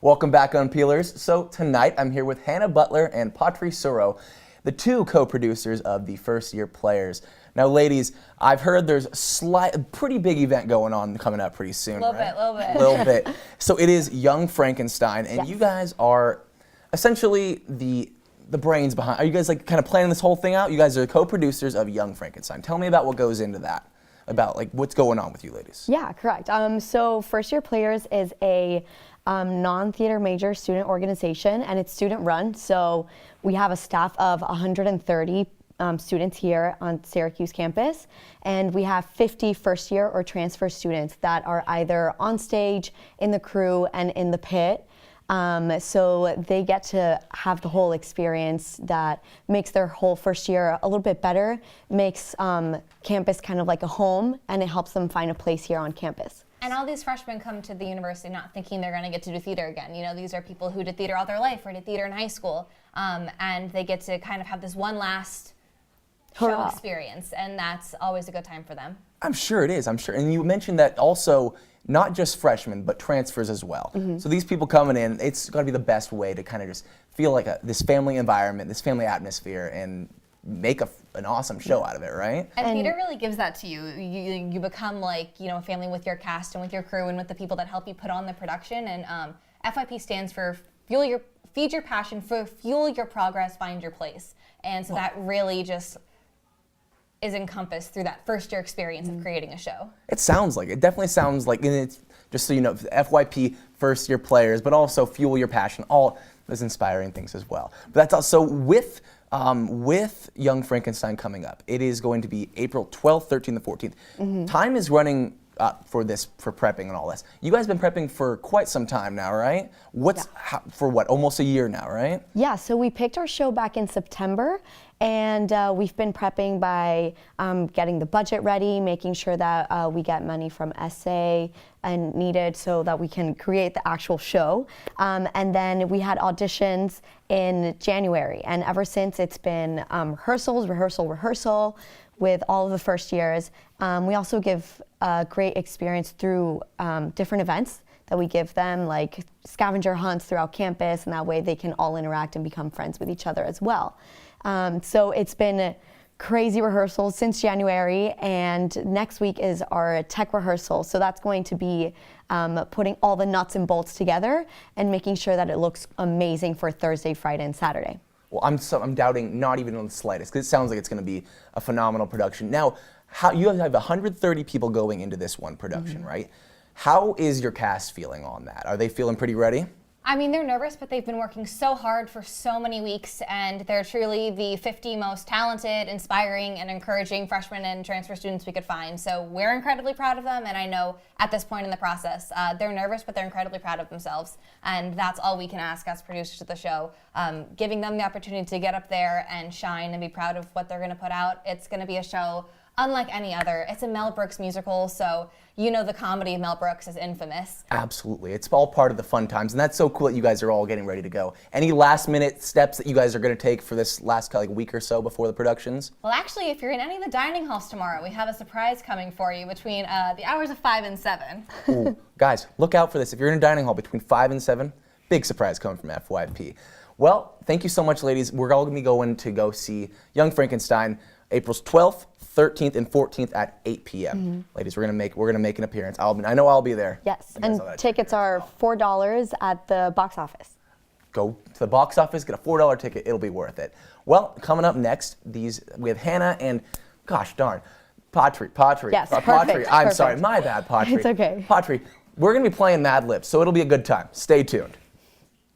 Welcome back, Unpeelers. So tonight I'm here with Hannah Butler and Patri Soro, the two co-producers of the First Year Players. Now, ladies, I've heard there's a pretty big event going on coming up pretty soon, Little bit. So it is Young Frankenstein, and you guys are essentially the brains behind. Are you guys like kind of planning this whole thing out? You guys are the co-producers of Young Frankenstein. Tell me about what goes into that. About like what's going on with you ladies. Yeah, correct. So First Year Players is a non-theater major student organization, and it's student run. So we have a staff of 130 students here on Syracuse campus, and we have 50 first year or transfer students that are either on stage, in the crew, and in the pit. So they get to have the whole experience that makes their whole first year a little bit better, makes campus kind of like a home, and it helps them find a place here on campus. And all these freshmen come to the university not thinking they're going to get to do theater again. You know, these are people who did theater all their life or did theater in high school, and they get to kind of have this one last show experience, and that's always a good time for them. I'm sure it is, I'm sure. And you mentioned that also not just freshmen, but transfers as well. So these people coming in, it's got to be the best way to kind of just feel like this family environment, this family atmosphere, and make an awesome show out of it, right? And theater really gives that to you. You become like, you know, a family with your cast and with your crew and with the people that help you put on the production. And FYP stands for feed your passion, fuel your progress, find your place. And so that really just is encompassed through that first year experience of creating a show. It sounds like it. Definitely sounds like, and it's just so you know, FYP First Year Players, but also fuel your passion, all those inspiring things as well. But that's also with Young Frankenstein coming up. It is going to be April 12th, 13th, and 14th. Time is running up for prepping and all this. You guys have been prepping for quite some time now, right? For what, almost a year now, right? Yeah, so we picked our show back in September, and we've been prepping by getting the budget ready, making sure that we get money from SA and needed so that we can create the actual show. And then we had auditions in January, and ever since it's been rehearsal with all of the first years. We also give a great experience through different events that we give them, like scavenger hunts throughout campus, and that way they can all interact and become friends with each other as well. So it's been crazy rehearsals since January, and next week is our tech rehearsal. So that's going to be putting all the nuts and bolts together and making sure that it looks amazing for Thursday, Friday, and Saturday. Well, I'm doubting not even on the slightest, because it sounds like it's going to be a phenomenal production. Now, you have 130 people going into this one production, right? How is your cast feeling on that? Are they feeling pretty ready? I mean, they're nervous, but they've been working so hard for so many weeks, and they're truly the 50 most talented, inspiring, and encouraging freshmen and transfer students we could find. So we're incredibly proud of them, and I know at this point in the process, they're nervous, but they're incredibly proud of themselves, and that's all we can ask as producers of the show. Giving them the opportunity to get up there and shine and be proud of what they're going to put out. It's going to be a show unlike any other. It's a Mel Brooks musical, so you know the comedy of Mel Brooks is infamous. Absolutely. It's all part of the fun times, and that's so cool that you guys are all getting ready to go. Any last-minute steps that you guys are going to take for this last week or so before the productions? Well, actually, if you're in any of the dining halls tomorrow, we have a surprise coming for you between the hours of 5 and 7. Ooh, guys, look out for this. If you're in a dining hall between 5 and 7, big surprise coming from FYP. Well, thank you so much, ladies. We're all going to be going to go see Young Frankenstein April 12th, 13th, and 14th at 8 p.m. Ladies, we're gonna make an appearance. I know I'll be there. Yes, and tickets are $4 at the box office. Go to the box office, get a $4 ticket. It'll be worth it. Well, coming up next, we have Hannah and, gosh darn, Patri. Yes, Patri. I'm sorry, my bad, Patri. It's okay. Patri, we're gonna be playing Mad Libs, so it'll be a good time. Stay tuned.